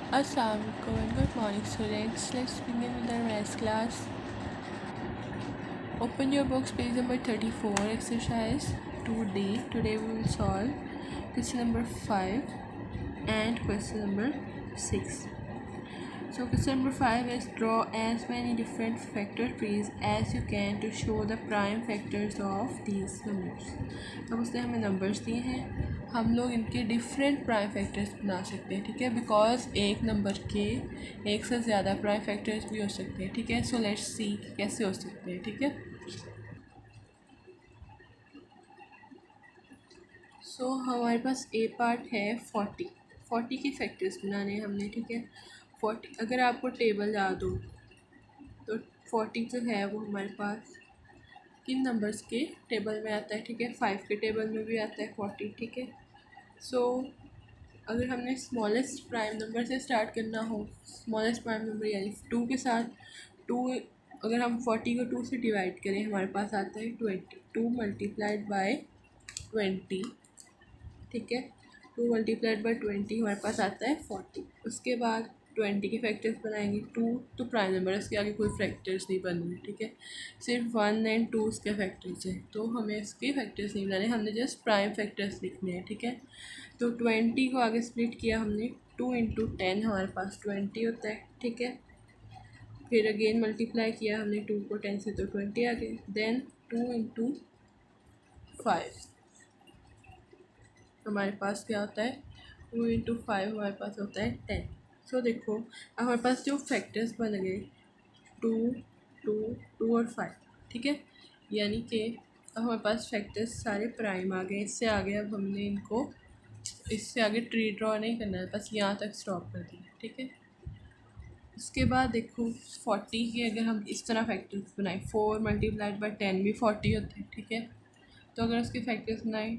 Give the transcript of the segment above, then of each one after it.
Assalamualaikum and good morning students. Let's begin with our maths class. Open your books, page number 34, exercise 2D. Today we will solve question number 5 and question number 6. So question number 5 is draw as many different factor trees as you can to show the prime factors of these numbers. अब उसने हमें numbers दिए हैं, हम लोग इनके different prime factors बना सकते हैं, ठीक है, बिकॉज एक नंबर के एक से ज़्यादा प्राइम फैक्टर्स भी हो सकते हैं, ठीक है. सो लेट्स सी कैसे हो सकते हैं, ठीक है. सो हमारे पास ए पार्ट है 40 के फैक्टर्स बनाने हैं हमने, ठीक है. 40 अगर आपको टेबल याद हो तो 40 जो है वो हमारे पास किन नंबर्स के टेबल में आता है, ठीक है. 5 के टेबल में भी आता है 40, ठीक है. सो अगर हमने स्मॉलेस्ट प्राइम नंबर से स्टार्ट करना हो, स्मॉलेस्ट प्राइम नंबर यानी 2 के साथ, 2 अगर हम 40 को 2 से डिवाइड करें हमारे पास आता है 20. 2 मल्टीप्लाइड बाय 20, ठीक है. 2 मल्टीप्लाइड बाय 20 हमारे पास आता है 40. उसके बाद 20 के फैक्टर्स बनाएंगे. 2 तो प्राइम नंबर है, उसके आगे कोई फैक्टर्स नहीं बनने, ठीक है. सिर्फ 1 एंड 2 उसके फैक्टर्स हैं, तो हमें इसके फैक्टर्स नहीं बनाने, हमने जस्ट प्राइम फैक्टर्स लिखने हैं, ठीक है. तो 20 को आगे स्प्लिट किया हमने. 2 इंटू 10 हमारे पास 20 होता है, ठीक है. फिर अगेन मल्टीप्लाई किया हमने 2 को 10 से, तो 20 आ गए. देन 2 इंटू 5 हमारे पास क्या होता है, 2 इंटू 5 हमारे पास होता है 10. सो देखो अब हमारे पास जो फैक्टर्स बन गए 2 2 2 और 5, ठीक है. यानी कि अब हमारे पास फैक्टर्स सारे प्राइम आ गए. इससे आगे अब हमने इनको, इससे आगे ट्री ड्रॉ नहीं करना है, बस यहाँ तक स्टॉप कर दिया, ठीक है. उसके बाद देखो 40 के अगर हम इस तरह फैक्टर्स बनाएं, 4 मल्टीप्लाइड बाई 10 भी 40 होते हैं, ठीक है. तो अगर उसके फैक्टर्स बनाएं,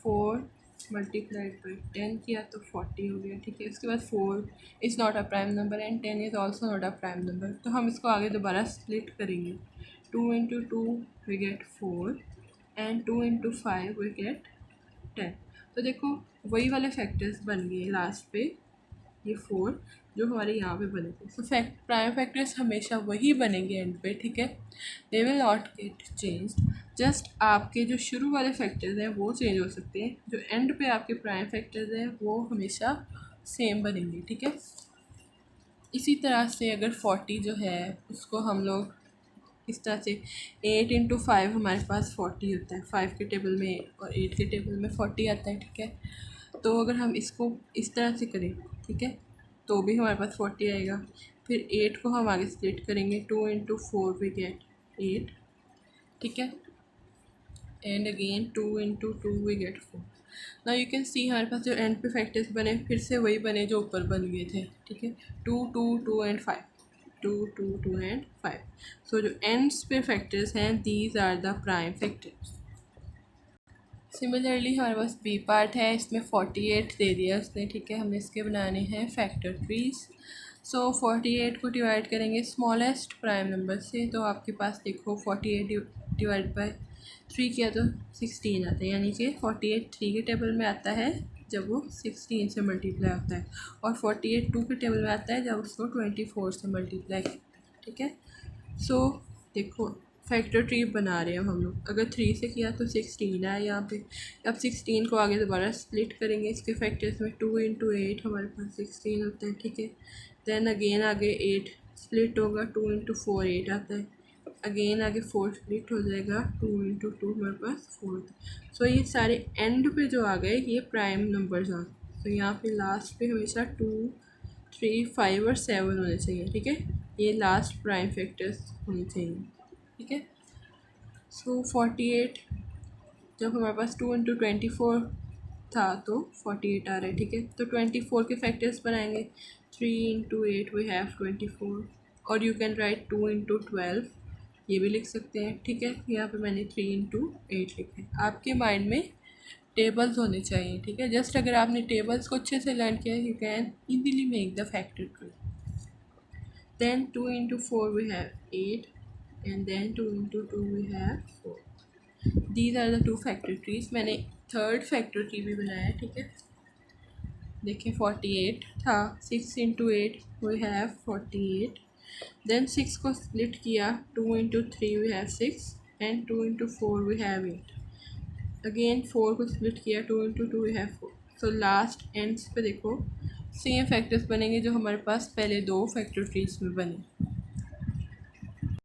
4 मल्टीप्लाइड बाई 10 किया तो 40 हो गया, ठीक है. उसके बाद 4 is not a prime number and 10 is also not a prime number, तो हम इसको आगे दोबारा स्प्लिट करेंगे. 2 into 2 we get 4 and 2 into 5 we get 10. तो देखो वही वाले फैक्टर्स बन गए लास्ट पे, ये 4 जो हमारे यहाँ पे बने थे. तो प्राइम फैक्टर्स हमेशा वही बनेंगे एंड पे, ठीक है. They will not gate changed. Just आपके जो शुरू वाले फैक्टर्स हैं वो चेंज हो सकते हैं, जो एंड पे आपके प्राइम फैक्टर्स हैं वो हमेशा सेम बनेंगे, ठीक है. इसी तरह से अगर 40 जो है उसको हम लोग इस तरह से 8 इंटू 5 हमारे पास 40 होता है. 5 के टेबल में और 8 के टेबल में 40 आता है, ठीक है. तो अगर हम इसको इस तरह से करें, ठीक है, तो भी हमारे पास 40 आएगा. फिर 8 को हम आगे स्प्लिट करेंगे. 2 इंटू 4 वी गेट 8, ठीक है. And again 2 into 2 we get 4. Now you can see हमारे पास जो एंड पे फैक्टर्स बने फिर से वही बने जो ऊपर बन गए थे, ठीक है. 2 2 2 एंड 5, 2 2 2 एंड 5. सो जो एंड्स पे फैक्टर्स हैं these are the prime factors. Similarly हमारे पास बी पार्ट है, इसमें 48 दे दिया उसने, ठीक है. हमें इसके बनाने हैं फैक्टर ट्रीज. सो 48 को डिवाइड करेंगे स्मॉलेस्ट प्राइम नंबर से, तो आपके पास देखो 48 डिवाइड बाय 3 किया तो 16 आता है, यानी कि 48 3 के टेबल में आता है जब वो 16 से मल्टीप्लाई होता है, और 48 2 के टेबल में आता है जब उसको 24 से मल्टीप्लाई करता है, ठीक है. सो देखो फैक्टर ट्री बना रहे हैं हम लोग. अगर 3 से किया तो 16 है यहाँ पे. अब 16 को आगे दोबारा स्प्लिट करेंगे इसके फैक्टर्स में. 2 इंटू 8 हमारे पास 16 होता है, ठीक है. देन अगेन आगे 8 स्प्लिट होगा. 2 इंटू 4 8 आता है. अगेन आगे 4 स्प्लिट हो जाएगा. 2 इंटू 2 हमारे पास 4 होता है. सो ये सारे एंड पे जो आ गए ये प्राइम नंबर्स आ गए. तो यहाँ पे लास्ट पे हमेशा 2 3 5 और 7 होने चाहिए, ठीक है. ये लास्ट प्राइम फैक्टर्स होने चाहिए, ठीक है. सो 48 जब हमारे पास 2 इंटू 24 था तो 48 आ रहा है, ठीक है. तो 24 के फैक्टर्स बनाएंगे. 3 इंटू 8 वी हैव 24, और यू कैन राइट 2 इंटू 12, ये भी लिख सकते हैं, ठीक है. यहाँ पे मैंने 3 इंटू 8 लिखा है. आपके माइंड में टेबल्स होने चाहिए, ठीक है. जस्ट अगर आपने टेबल्स को अच्छे से लर्न किया you can easily make the factor tree. Then 2 into 4 we have 8 and then 2 into 2 we have 4. These are the two factor trees. मैंने थर्ड फैक्टर ट्री भी बनाया है, ठीक है. देखिए 48 था, 6 इंटू 8 वी हैव 48। देन 6 को स्प्लिट किया, 2 into 3 we have 6 and 2 into 4 we have 8। Again 4 को स्प्लिट किया, 2 into 2 we have 4। So last ends पे देखो सेम फैक्टर्स बनेंगे जो हमारे पास पहले दो फैक्टर ट्रीज में बने।